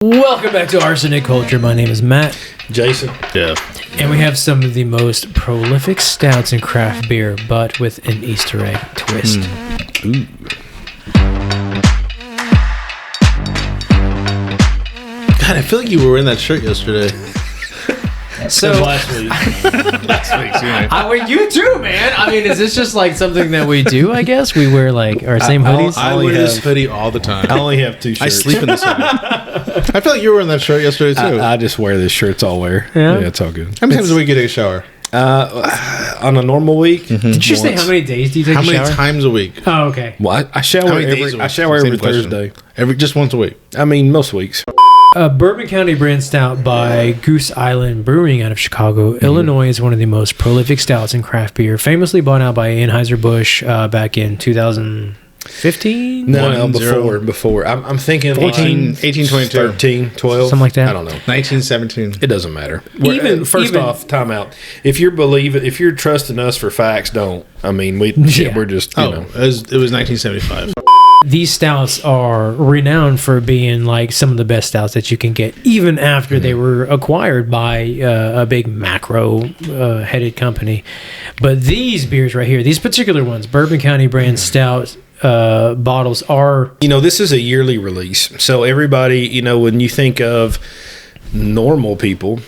Welcome back to Arsenic Culture. My name is Matt. Jason. Yeah. And we have some of the most prolific stouts in craft beer, but with an Easter egg twist. Ooh. God, I feel like you were wearing that shirt yesterday. So last week. you too, man. I mean, is this just like something that we do? I guess we wear like our same hoodies. I wear this hoodie all the time. I only have two shirts. I sleep in this hoodie. I feel like you were wearing that shirt yesterday too. I just wear this shirt all wear. Yeah? It's all good. How many times do we get a shower? On a normal week. Did you say how many days do you take How a many shower? times a week? Oh, okay. Well, I shower every Thursday. Just once a week. I mean, most weeks. Bourbon County Brand Stout by Goose Island Brewing out of Chicago, Illinois is one of the most prolific stouts in craft beer. Famously bought out by Anheuser-Busch back in 2015? No, before. I'm thinking 1822. 13, 12. Something like that. I don't know. 1917. It doesn't matter. Even- Off, time out. If you're trusting us for facts, don't. I mean, we're just, you know. It was 1975. These stouts are renowned for being like some of the best stouts that you can get, even after they were acquired by a big macro-headed company. But these beers right here, these particular ones, Bourbon County Brand Stout bottles are... This is a yearly release. So everybody, when you think of normal people,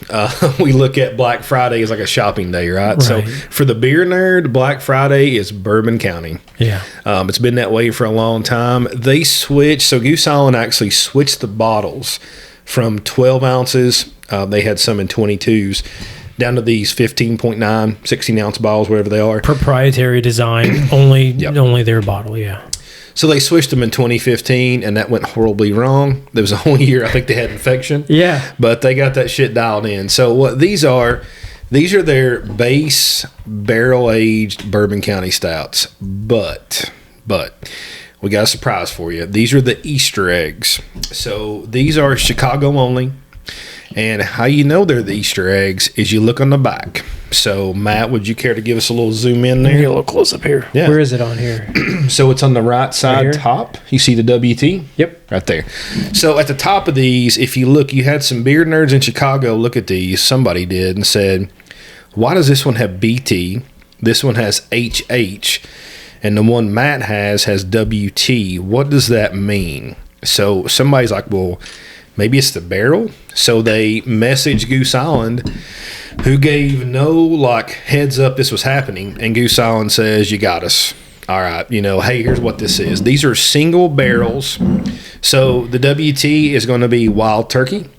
we look at Black Friday as like a shopping day, right? So for the beer nerd, Black Friday is Bourbon County. Yeah. It's been that way for a long time. They switched, so Goose Island actually switched the bottles from 12 ounces, they had some in 22s, down to these 15.9, 16-ounce bottles, whatever they are. Proprietary design, only their bottle, yeah. So they switched them in 2015, and that went horribly wrong. There was a whole year, I think they had infection. Yeah. But they got that shit dialed in. So what these are their base barrel-aged Bourbon County stouts. But we got a surprise for you. These are the Easter eggs. So these are Chicago only. And how you know they're the Easter eggs is you look on the back. So, Matt, would you care to give us a little zoom in there? Get a little close up here. Yeah. Where is it on here? So it's on the right side Right top. You see the WT? Yep. Right there. So at the top of these, if you look, you had some beer nerds in Chicago look at these. Somebody did and said, why does this one have BT? This one has HH. And the one Matt has WT. What does that mean? So somebody's like, well, maybe it's the barrel. So they messaged Goose Island, who gave no heads up this was happening. And Goose Island says, you got us. All right, hey, here's what this is. These are single barrels. So the WT is going to be Wild Turkey.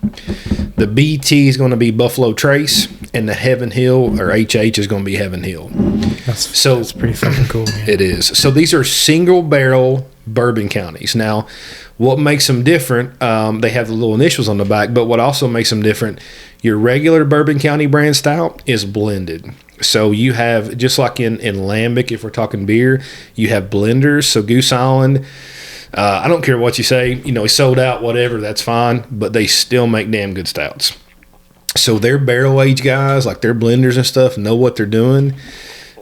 The BT is going to be Buffalo Trace. And the Heaven Hill, or HH, is going to be Heaven Hill. That's pretty fucking cool, man. It is. So these are single barrel Bourbon Counties. Now, what makes them different, they have the little initials on the back, but what also makes them different, your regular Bourbon County Brand Stout is blended. So you have, just like in Lambic, if we're talking beer, you have blenders. So Goose Island, I don't care what you say, it's sold out, whatever, that's fine, but they still make damn good stouts. So their barrel age guys, like their blenders and stuff, know what they're doing.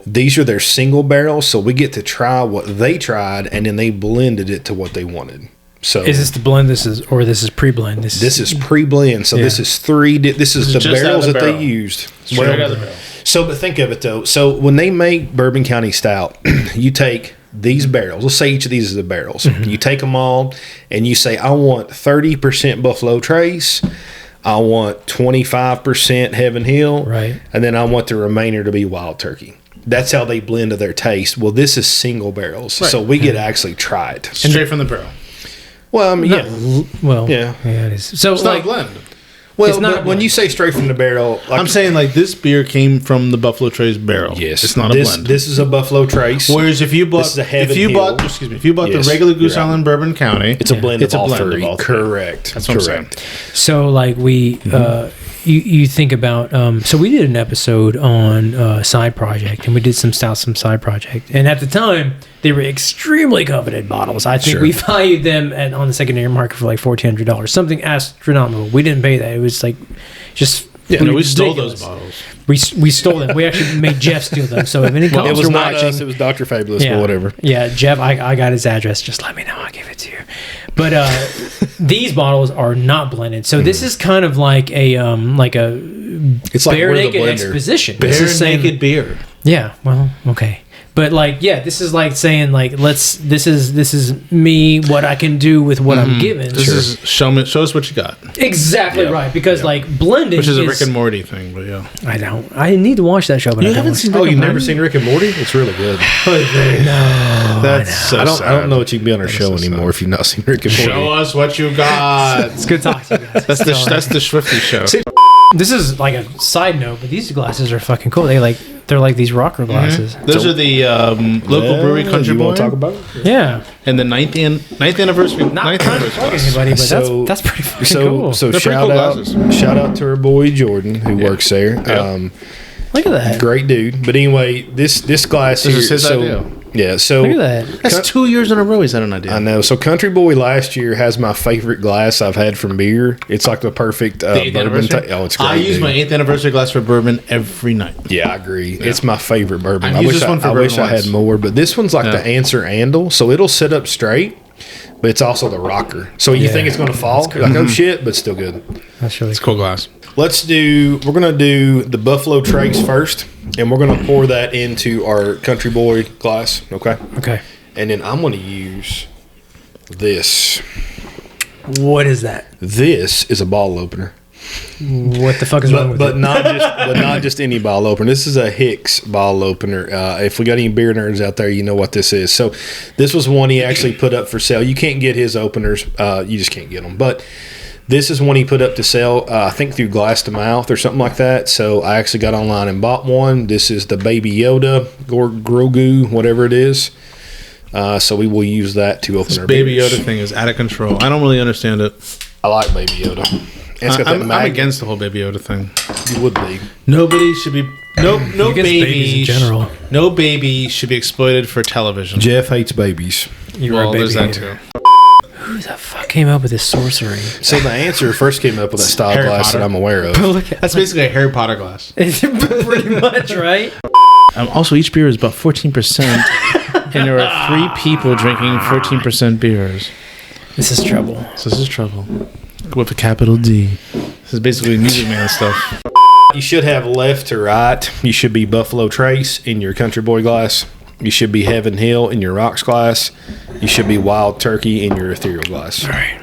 These are their single barrels, so we get to try what they tried, and then they blended it to what they wanted. So is this the blend? This is pre-blend. This is pre-blend. So this is This is the barrels that they used. Straight out of the barrel. So, but think of it though. So when they make Bourbon County Stout, you take these barrels. Let's say each of these is the barrels. Mm-hmm. You take them all, and you say, I want 30% Buffalo Trace. I want 25% Heaven Hill. Right. And then I want the remainder to be Wild Turkey. That's how they blend to their taste. Well, this is single barrels, so we get to actually try it. Straight from the barrel. Well, I mean, yeah, it is. So it's not a blend. Well, it's not when you say straight from the barrel, I'm saying this beer came from the Buffalo Trace barrel. Yes, it's not a blend. This is a Buffalo Trace. Whereas if you bought the regular Goose Island Bourbon County, it's a blend of all three. Of all three. Correct. That's what I'm saying. So you think about so we did an episode on Side Project, and we did some stouts from Side Project, and at the time they were extremely coveted bottles. I think we valued them on the secondary market for like $1,400, something astronomical. We didn't pay that. It was like just Yeah, we stole those bottles. We stole them. We actually made Jeff steal them. So if any cops it was are not watching, us. It was Dr. Fabulous, but whatever. Yeah, Jeff, I got his address. Just let me know. I'll give it to you. But these bottles are not blended. So this is kind of like a it's like bare we're the naked blender. exposition. Bare naked beer. Yeah. Well, okay. But this is like saying this is me, what I can do with what I'm given. This is show us what you got. Exactly right, because blending, which is a Rick and Morty thing, but yeah. I need to watch that show, but you haven't seen. You've never seen Rick and Morty? It's really good. No, that's so I sad. don't know what you can be on our show anymore if you've not seen Rick and Morty. Show us what you got. It's good talk to you guys. That's the Swifty show. This is like a side note, but these glasses are fucking cool. They're like these rocker glasses. Those are the local brewery Country Boy. Want to talk about it? Yeah, and the 9th anniversary. Not trying to fuck anybody, but that's pretty fucking cool. So shout out to our boy Jordan who works there. Yeah. Look at that, great dude. But anyway, this glass here is his idea. Yeah, so look at that. That's 2 years in a row he's had an idea. I know. So Country Boy last year has my favorite glass I've had from beer. It's like the perfect bourbon. It's great. I use my 8th anniversary glass for bourbon every night. Yeah, I agree. Yeah. It's my favorite bourbon. I wish I had more, but this one's like the Answer Handle, so it'll sit up straight, but it's also the rocker. So you think it's going to fall? You're like, oh shit, but still good. That's really cool glass. We're going to do the Buffalo Trace first, and we're going to pour that into our Country Boy glass, okay? Okay. And then I'm going to use this. What is that? This is a bottle opener. What the fuck is wrong with it? Not just any bottle opener. This is a Hicks bottle opener. If we got any beer nerds out there, you know what this is. So this was one he actually put up for sale. You can't get his openers. You just can't get them. But this is one he put up to sell, I think through Glass to Mouth or something like that. So I actually got online and bought one. This is the Baby Yoda, Grogu, whatever it is. So we will use that to open our Baby beers. Yoda thing is out of control. I don't really understand it. I like Baby Yoda. I'm against the whole Baby Yoda thing. You would be. Nobody should be. No baby in general. No baby should be exploited for television. Jeff hates babies. There's that too. Who the fuck came up with this sorcery? So the answer first came up with that style Harry glass Potter. that I'm aware of. That's basically a Harry Potter glass. Pretty much, right? Also, each beer is about 14%, and there are 3 people drinking 14% beers. This is trouble. So this is trouble. With a capital D. This is basically Music Man stuff. You should have left to right. You should be Buffalo Trace in your Country Boy glass. You should be Heaven Hill in your Rocks glass. You should be Wild Turkey in your Ethereal glass. All right.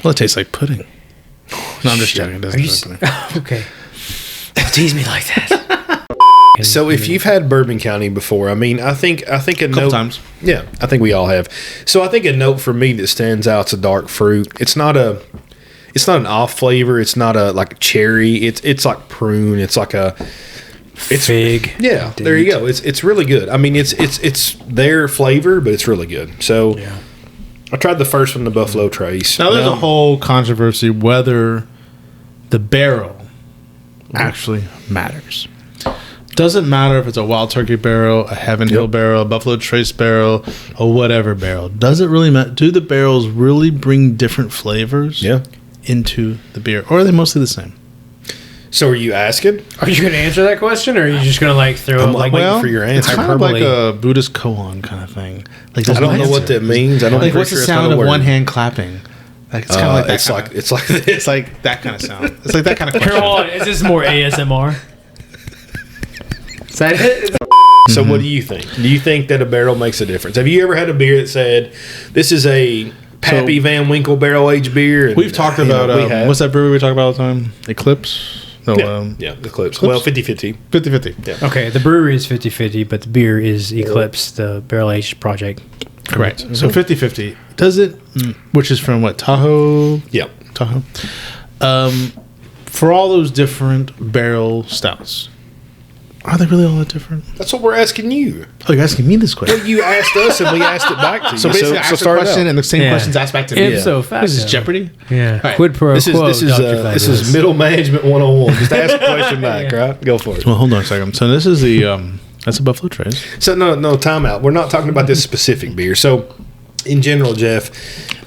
Well, it tastes like pudding. No, I'm just joking. It doesn't taste like pudding. Okay. Don't tease me like that. So if you've had Bourbon County before, I mean, I think a couple times. Yeah, I think we all have. So I think a note for me that stands out is a dark fruit. It's not an off flavor. It's not a like cherry. It's like prune. It's like it's fig. Yeah, there you go. It's really good. I mean, it's their flavor, but it's really good. So Yeah. I tried the first one, the Buffalo Trace. Now, there's a whole controversy whether the barrel actually matters. Doesn't matter if it's a Wild Turkey barrel, a Heaven Hill barrel, a Buffalo Trace barrel, or whatever barrel. Does it really matter? Do the barrels really bring different flavors into the beer? Or are they mostly the same? So are you asking? Are you going to answer that question, or are you just going to throw I'm waiting for your answer. It's kind of like a Buddhist koan kind of thing. Like, I don't know what that means. I don't like, what's the sound of one hand clapping? Like, it's kind of like that. It's like this. It's like that kind of sound. It's like that kind of question. Hold on, is this more ASMR? Is that it? So what do you think? Do you think that a barrel makes a difference? Have you ever had a beer that said, this is a Pappy Van Winkle barrel-aged beer? And, we've talked about, what's that brewery we talk about all the time? Eclipse? No, Eclipse. Well, 50-50. 50-50. Yeah. Okay, the brewery is 50-50, but the beer is Eclipse, the barrel-aged project. Correct. So 50-50. Does it, which is from what, Tahoe? Yep. Tahoe. For all those different barrel stouts, are they really all that different? That's what we're asking you. Oh, you're asking me this question? Well, you asked us and we asked it back to you. So basically, I asked a question and the same question's asked back to me. So fast. This is Jeopardy? Yeah. Right. Quid pro quo. This is middle management 101. Just ask a question back, right? Go for it. Well, hold on a second. So this is the that's a Buffalo Trace. So no, time out. We're not talking about this specific beer. So in general, Jeff.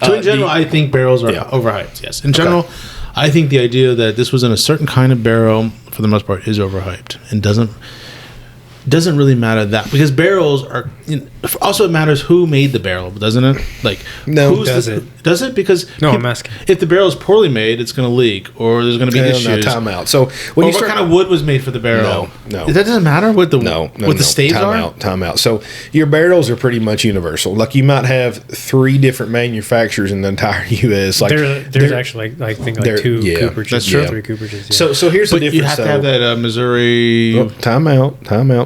So in general, I think barrels are overhyped. Yes. In general, I think the idea that this was in a certain kind of barrel, for the most part, is overhyped and doesn't really matter that, because barrels are, also it matters who made the barrel, doesn't it? Like, no, does it? Because I'm asking. If the barrel is poorly made, it's going to leak, or there's going to be issues. No, time out. So when what kind of wood was made for the barrel? No. That doesn't matter what the staves are. Time out. So your barrels are pretty much universal. Like, you might have 3 different manufacturers in the entire U.S. Like, there's actually I think 2 Cooperages. That's true. 3 Cooperages. So Yeah. here's the difference. You have to have that Missouri. Oh, time out.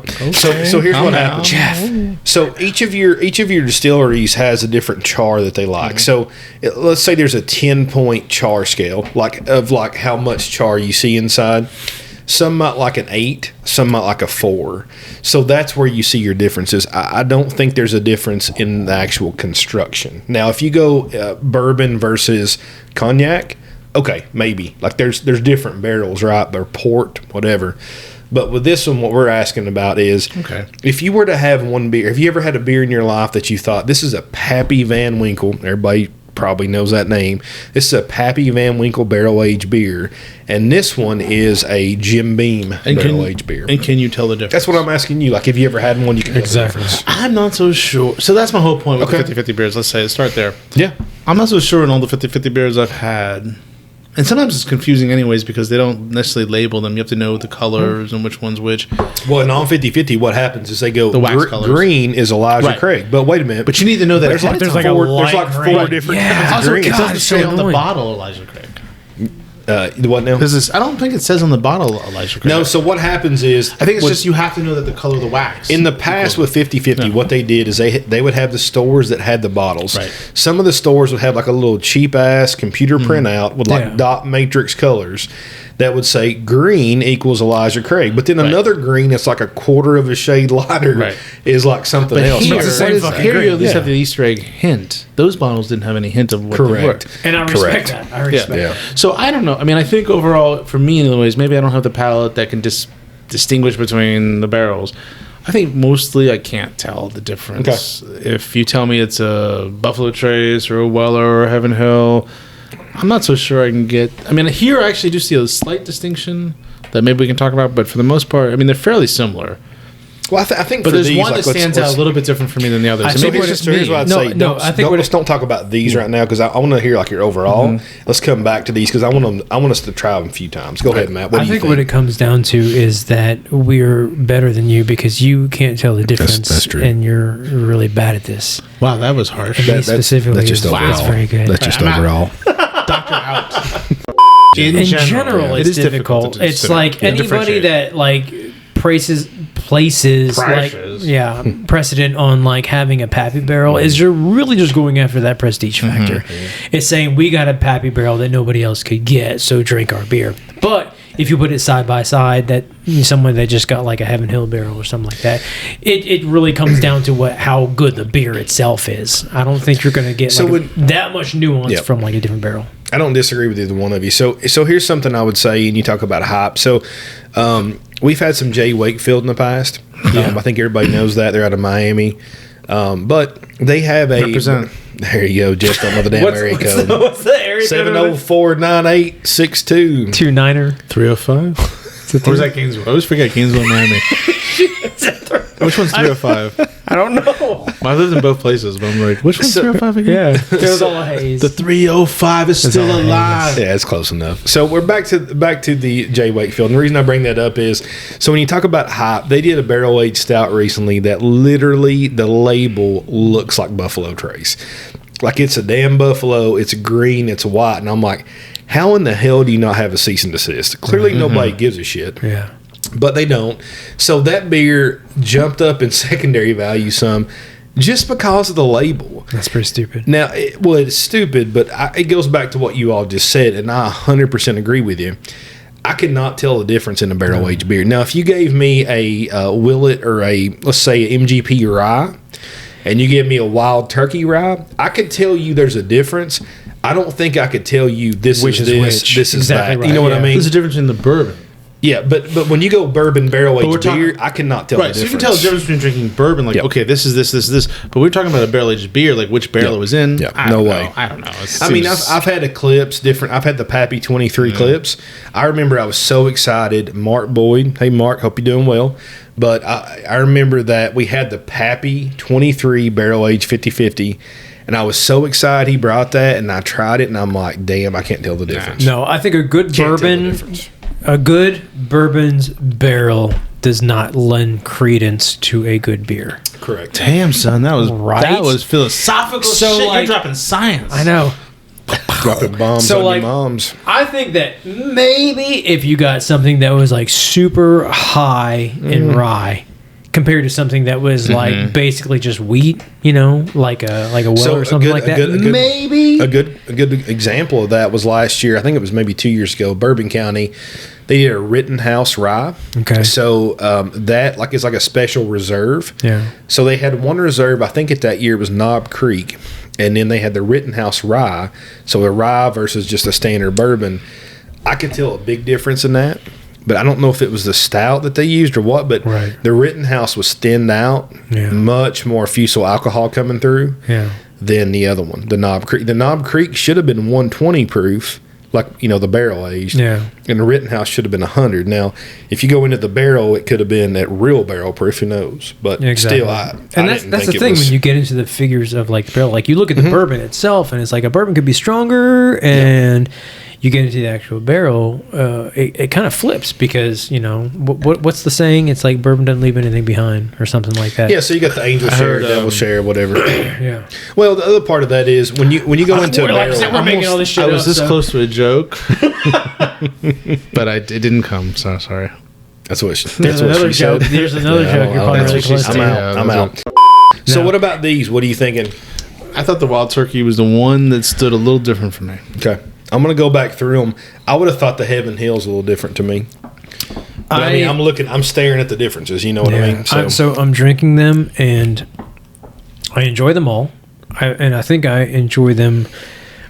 Okay. So here's what happens, Jeff. So each of your distilleries has a different char that they like. So let's say there's a 10-point char scale, like how much char you see inside. Some might like an 8, some might like a 4. So that's where you see your differences. I don't think there's a difference in the actual construction. Now, if you go bourbon versus cognac, okay, maybe. Like, there's different barrels, right? Or port, whatever. But with this one, what we're asking about is, if you were to have one beer, have you ever had a beer in your life that you thought, this is a Pappy Van Winkle? Everybody probably knows that name. This is a Pappy Van Winkle barrel-aged beer, and this one is a Jim Beam barrel-aged beer. And can you tell the difference? That's what I'm asking you. Like, have you ever had one you can tell the difference? I'm not so sure. So that's my whole point with 50-50 beers. Let's start there. Yeah. I'm not so sure in all the 50-50 beers I've had. And sometimes it's confusing anyways because they don't necessarily label them. You have to know the colors and which one's which. Well, in all 50-50, what happens is they go, the wax colors. Green is Elijah Craig. But wait a minute. But you need to know that there's like 4 different kinds of green. It doesn't say on the bottle Elijah Craig. What now? I don't think it says on the bottle Elijah Craig. No, so what happens is, I think it's just you have to know that the color of the wax. In the past with 50-50, what they did is they would have the stores that had the bottles. Right. Some of the stores would have like a little cheap ass computer printout with like dot matrix colors that would say green equals Elijah Craig. But then another green that's like a quarter of a shade lighter is like something else. Here, it's the same here you at least have the Easter egg hint. Those bottles didn't have any hint of what they were. And I respect that. I respect that. So I don't know. I mean, I think overall, for me anyways, maybe I don't have the palate that can distinguish between the barrels. I think mostly I can't tell the difference. If you tell me it's a Buffalo Trace or a Weller or a Heaven Hill, I'm not so sure I can get. I mean, here I actually do see a slight distinction that maybe we can talk about, but for the most part, I mean, they're fairly similar. Well, I think but there's one that stands out a little bit different for me than the others. So maybe here's what I'd say. Let's don't talk about these right now because I want to hear like your overall. Let's come back to these because I want us to try them a few times. Go ahead, Matt. What do you think? What it comes down to is that we're better than you because you can't tell the difference. That's true. And you're really bad at this. Wow, that was harsh. That's just overall. That's very good. That's just overall. Doctor out. In general, it's difficult. It's like anybody that like places like precedent on like having a Pappy barrel is you're really just going after that prestige factor. It's saying we got a Pappy barrel that nobody else could get, so drink our beer. But if you put it side by side, that someone that just got like a Heaven Hill barrel or something like that, it really comes down to how good the beer itself is. I don't think you're going to get that much nuance from like a different barrel. I don't disagree with either one of you. So here's something I would say, and you talk about hype. So we've had some Jay Wakefield in the past. I think everybody knows that. They're out of Miami. But they have a... Represent. There you go. Just don't know the damn area code. What's the area code? 7049862. 29er. 305? Where's that Gainesville? I always forget Gainesville, Miami. Which one's 305? I don't know. I lived in both places, but I'm like, which one's 305 again? Yeah. There's all haze. The 305 is still alive. Yeah, it's close enough. So we're back to the Jay Wakefield. And the reason I bring that up is, so when you talk about hype, they did a barrel-aged stout recently that literally the label looks like Buffalo Trace. Like it's a damn Buffalo, it's green, it's white. And I'm like, how in the hell do you not have a cease and desist? Clearly nobody gives a shit. Yeah. But they don't. So that beer jumped up in secondary value some just because of the label. That's pretty stupid. Now, it's stupid, but it goes back to what you all just said, and I 100% agree with you. I cannot tell the difference in a barrel-aged beer. Now, if you gave me a Willet or let's say, an MGP rye, and you give me a Wild Turkey rye, I could tell you there's a difference. I don't think I could tell you this is this is that. Right. You know what I mean? There's a difference in the bourbon. Yeah, but when you go bourbon barrel aged talking- beer, I cannot tell Right, the so difference. you can tell the difference between drinking bourbon, like, Yep. okay, this is this. But we're talking about a barrel aged beer, like which barrel Yep. it was in. Yep. I No don't way. know. I don't know. It I mean, seems- I've had Eclipse different. I've had the Pappy 23 clips. I remember I was so excited. Mark Boyd, hey Mark, hope you're doing well. But I remember that we had the Pappy 23 barrel aged 50/50, and I was so excited he brought that, and I tried it, and I'm like, damn, I can't tell the difference. No, I think a good Can't tell the bourbon, difference. a good bourbon's barrel does not lend credence to a good beer. Correct. Damn, son, that Right? was philosophical So, shit. like- You're dropping science. I know. Dropping bombs So, on like- your moms. I think that maybe if you got something that was like super high in rye compared to something that was like basically just wheat, you know, like a well or something like that. Maybe A good example of that was last year. I think it was maybe 2 years ago. Bourbon County, they did a Rittenhouse rye. Okay. So that like is like a special reserve. Yeah. So they had one reserve. I think at that year it was Knob Creek, and then they had the Rittenhouse rye. So a rye versus just a standard bourbon. I could tell a big difference in that. But I don't know if it was the stout that they used or what. But Right. the Rittenhouse was thinned out, Yeah. much more fusel alcohol coming through Yeah. than the other one, the Knob Creek. The Knob Creek should have been 120 proof, like, you know, the barrel aged. Yeah. And the Rittenhouse should have been 100. Now, if you go into the barrel, it could have been at real barrel proof. Who knows? But Exactly. still, I and didn't that's think the it thing was- when you get into the figures of like the barrel. Like you look at the bourbon itself, and it's like a bourbon could be stronger, and you get into the actual barrel, it kind of flips because you know what's the saying? It's like bourbon doesn't leave anything behind, or something like that. Yeah, so you got the angel share, devil share, whatever. Yeah. Well, the other part of that is when you go into a Like I barrel. said, we're making all this shit I was up, this so- close to a joke, but it didn't come. So sorry. That's what There's another joke. There's another joke. You're probably that's really what she close said. to. I'm Yeah, out. I'm that's out. So No. what about these? What are you thinking? I thought the Wild Turkey was the one that stood a little different for me. Okay. I'm going to go back through them. I would have thought the Heaven Hill's a little different to me. But I mean, I'm staring at the differences. You know what I mean? So I'm drinking them, and I enjoy them all. I think I enjoy them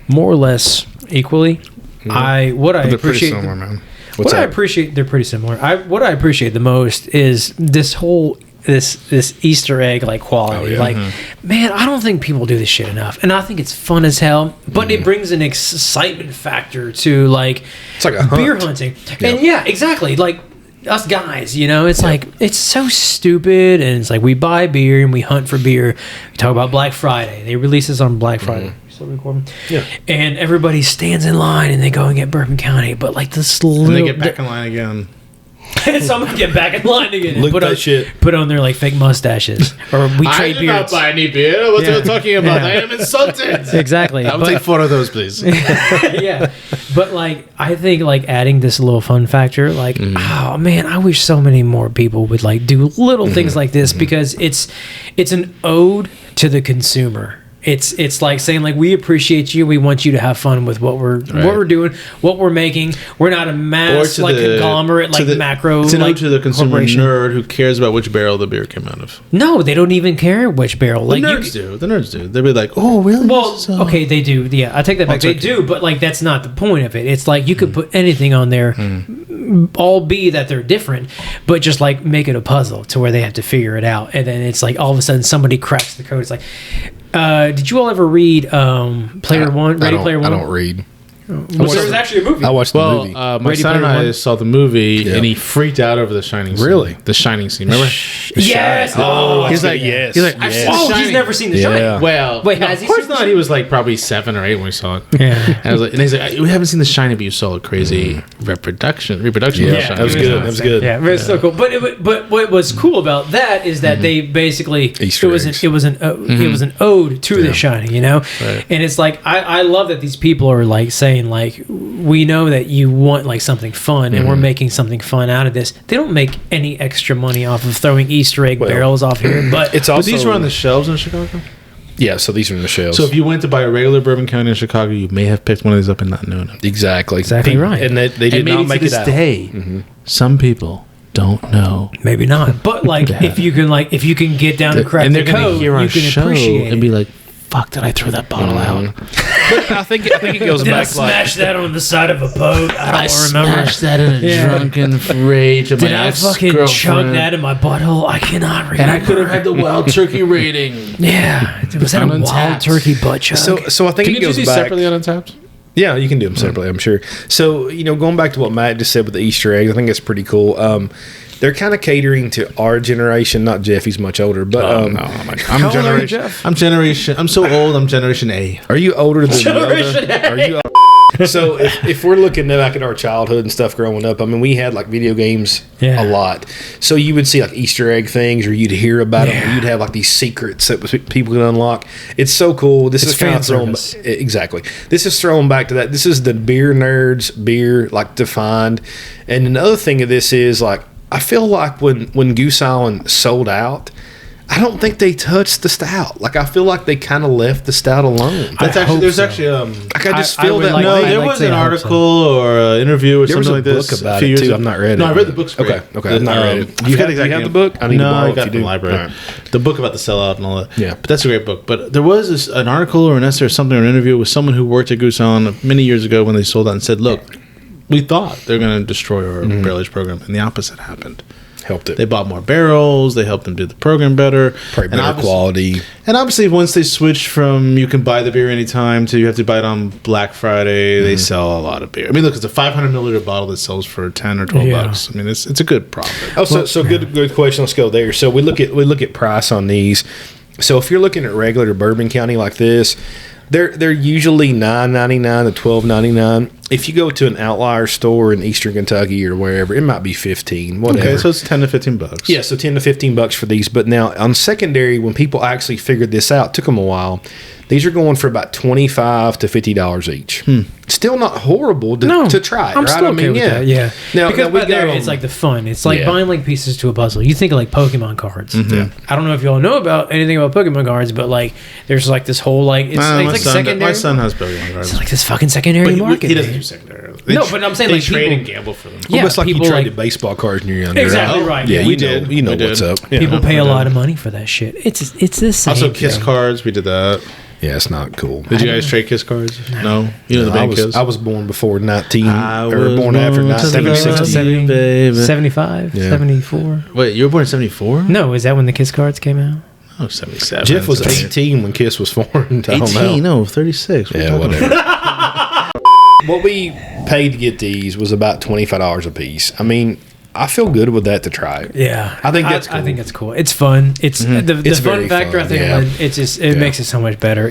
more or less equally. I They're pretty appreciate similar, man. What's I that? appreciate, they're pretty similar. What I appreciate the most is this whole this Easter egg like quality. yeah. Like, man, I don't think people do this shit enough, and I think it's fun as hell. But it brings an excitement factor to like It's like a hunt. beer hunting, and yeah, exactly. Like us guys, you know, it's like it's so stupid, and it's like we buy beer and we hunt for beer. We talk about Black Friday. They release this on Black Friday. Still recording? Yeah. And everybody stands in line and they go and get Bourbon County, but like this little, And they get back in line again. someone get back in line again. And Look put at that on, shit. Put on their like fake mustaches, or we trade beards. any beer. What Yeah. are you talking about? Yeah. I am insulted. Exactly. I will But- take 4 of those, please. yeah, but like I think like adding this little fun factor, like oh man, I wish so many more people would like do little things like this because it's an ode to the consumer. It's like saying like we appreciate you, we want you to have fun with what we're doing, what we're making. We're not a mass like conglomerate like macro. It's an like ode to the consumer corporation. nerd who cares about which barrel the beer came out of. No, they don't even care which barrel. Like The you, nerds do. The nerds do. They'll be like, oh, really? well, So- okay, they do. Yeah, I take that back. They do, but like that's not the point of it. It's like you could put anything on there, all be that they're different, but just like make it a puzzle to where they have to figure it out, and then it's like all of a sudden somebody cracks the code. It's like, did you all ever read Player One? Ready Player One? I don't read. Well, there was actually a movie. I watched the Well, movie. my Ready son and Player I One? saw the movie, Yeah. and he freaked out over the Shining scene. Really? The Shining scene. Remember? Yes. Oh, He's like, yes. He's like, Yes. oh, Shining. he's never seen The Yeah. Shining. Well, Wait, no, has he of course seen The not. He was like probably 7 or 8 when we saw it. Yeah. And I was like, and he's like, we haven't seen The Shining, but you saw a crazy reproduction of The Yeah, Shining. that was good. That was good. Yeah, but it's so cool. But what was cool about that is that they basically Easter eggs. it was an ode to The Shining, you know. Right. And it's like I love that these people are like saying like we know that you want like something fun and we're making something fun out of this. They don't make any extra money off of throwing Easter egg barrels off here, but It's But also these were on the shelves in Chicago. yeah. So these are in the shelves. So if you went to buy a regular Bourbon County in Chicago, you may have picked one of these up and not known it. exactly right. and they did And maybe not to make this it out. day, some people don't know. maybe not. But like if you can get down and crack And the they're going to code, hear you our can show appreciate and be it. like, fuck, did I throw that bottle out? But I think it goes Did I back smash that on the side of a boat? I don't remember. Smashed that in a drunken rage of Did my I fucking chug ex-girlfriend. that in my butthole? I cannot remember. And I could have had the wild turkey rating. Yeah. Was that a wild Untapped. turkey butt chug? So I think Can it you do goes these back. separately on Untapped? Yeah, you can do them separately, I'm sure. So, going back to what Matt just said with the Easter eggs, I think it's pretty cool. They're kind of catering to our generation, not Jeff, he's much older. But I'm generation. I'm so old. I'm Generation A. are you older than Generation Yoda? A. Are you? So if we're looking back at our childhood and stuff growing up, I mean, we had like video games Yeah. a lot. So you would see like Easter egg things, or you'd hear about them, or you'd have like these secrets that people could unlock. It's so cool. This It's is kind fan of thrown service. exactly. This is thrown back to that. This is the beer nerds beer like defined. And another thing of this is like I feel like when Goose Island sold out, I don't think they touched the stout. Like I feel like they kind of left the stout alone. That's I actually hope there's so. actually Like I just I feel would that like- way. no, I'd there like was to an hope so. article or an interview or There was something a like this book about few it years too. ago. I've not read it. No, I read the book's great. Okay, I've not read it. I forget Do you have the book? I need to No, borrow I it got if it you from the do. library. All right. The book about the sellout and all that. Yeah. But that's a great book. But there was an article or an essay or something or an interview with someone who worked at Goose Island many years ago when they sold out and said, look, we thought they're going to destroy our barrel age program. And the opposite happened. Helped it. They bought more barrels. They helped them do the program better. Probably And better obviously- quality. And obviously, once they switched from you can buy the beer anytime to you have to buy it on Black Friday, they sell a lot of beer. I mean, look, it's a 500 milliliter bottle that sells for 10 or 12 Yeah. bucks. I mean, it's a good profit. Oh, so good question. Let's go there. So we look at price on these. So if you're looking at regular Bourbon County like this, they're usually $9.99 to $12.99. If you go to an outlier store in Eastern Kentucky or wherever, it might be $15. Whatever. Okay, so it's 10 to 15 bucks. Yeah, so $10 to $15 for these. But now on secondary, when people actually figured this out, took them a while. These are going for about $25 to $50 each. Still not horrible to try. I'm right? still okay with that. Yeah. Now, because we by there, got it's like the fun. It's like Yeah. buying like pieces to a puzzle. You think of like Pokemon cards. Yeah. I don't know if y'all know about anything about Pokemon cards, but like there's like this whole like it's My like son- secondary. My son has Pokemon cards. It's like this fucking secondary But market. he doesn't man. do secondary. No, but I'm saying, they like, trade people- and gamble for them. Yeah, Almost like you people, traded baseball cards when you're younger. Exactly right? right. Yeah, Yeah, you we know, did. you know We what's did. up. People Yeah. pay a lot of money for that shit. It's the same. Also, Kiss thing. cards. We did that. Yeah, it's not cool. Did you guys trade Kiss cards? No. You know the band Kiss. I was born before 19, I or was born after born to 1960. love baby. 75, Yeah. 74. Wait, you were born in 74? No, is that when the Kiss cards came out? Oh, 77. Jeff was 78. 18 when Kiss was formed. I don't know. 18? No, 36. What are you Yeah, talking about? whatever. What we paid to get these was about $25 a piece. I mean, I feel good with that to try it. Yeah, I think that's I cool. think it's cool. It's fun. It's the It's fun very factor. fun, I think yeah. it's just Yeah. makes it so much better.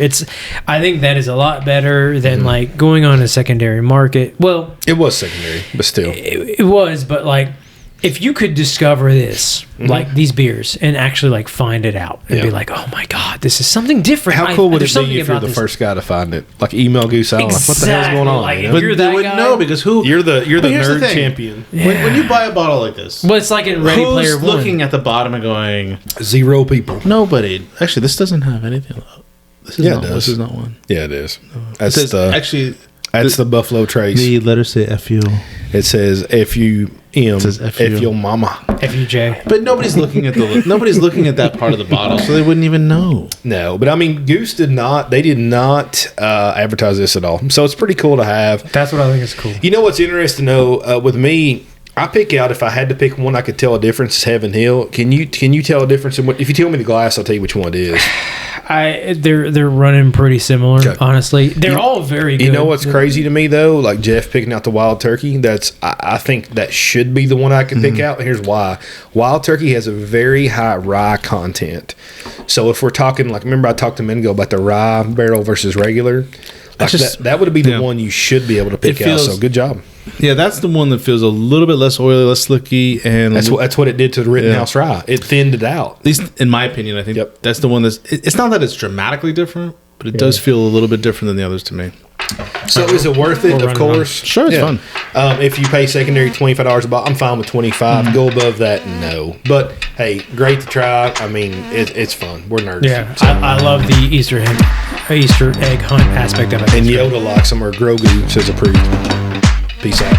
I think that is a lot better than like going on a secondary market. Well, It was secondary, but still. it was, but like if you could discover this, like these beers, and actually like find it out and Yeah. be like, oh my god, this is something different. How cool would there's it something be if you're about the this- first guy to find it? Like email Goose Island. Like, what the hell's going on? Exactly, you like, know? if you're They that wouldn't guy- know because who? You're the But here's the nerd thing. champion. When you buy a bottle like this, Well, it's like in Ready who's Player One. looking at the bottom and going, 0 people. nobody. Actually, this doesn't have anything. This is Yeah, it not. does. This is not one. Yeah, it is. It That's says, the actually, that's the Buffalo Trace. the letters say "fu." It says FUM. It says FU. F your mama. FUJ. But nobody's looking at nobody's looking at that part of the bottle, so they wouldn't even know. No, but I mean, Goose did not advertise this at all. So it's pretty cool to have. That's what I think is cool. You know what's interesting though? With me, I pick out if I had to pick one I could tell a difference is Heaven Hill. Can you tell a difference in what? If you tell me the glass, I'll tell you which one it is. They're running pretty similar. Okay. Honestly, they're all very good. You know what's crazy to me though? Like Jeff picking out the Wild Turkey. I think that should be the one I could pick out. Here's why: Wild Turkey has a very high rye content. So if we're talking, like, remember I talked a minute ago about the rye barrel versus regular. Like that would be the one you should be able to pick out. So good job. Yeah, that's the one that feels a little bit less oily, less slicky, and That's what it did to the Rittenhouse rye. It thinned it out. at least in my opinion, I think Yep. that's the one that's. It's not that it's dramatically different, but it does feel a little bit different than the others to me. So is it worth it? We'll Of run it on. course. Sure, it's fun. If you pay secondary $25 a bottle, I'm fine with 25. Go above that, no. But hey, great to try. I mean, it's fun. We're nerds. Yeah, I love the Easter egg hunt aspect of it. And Yoda likes them, or Grogu says approved. Peace out.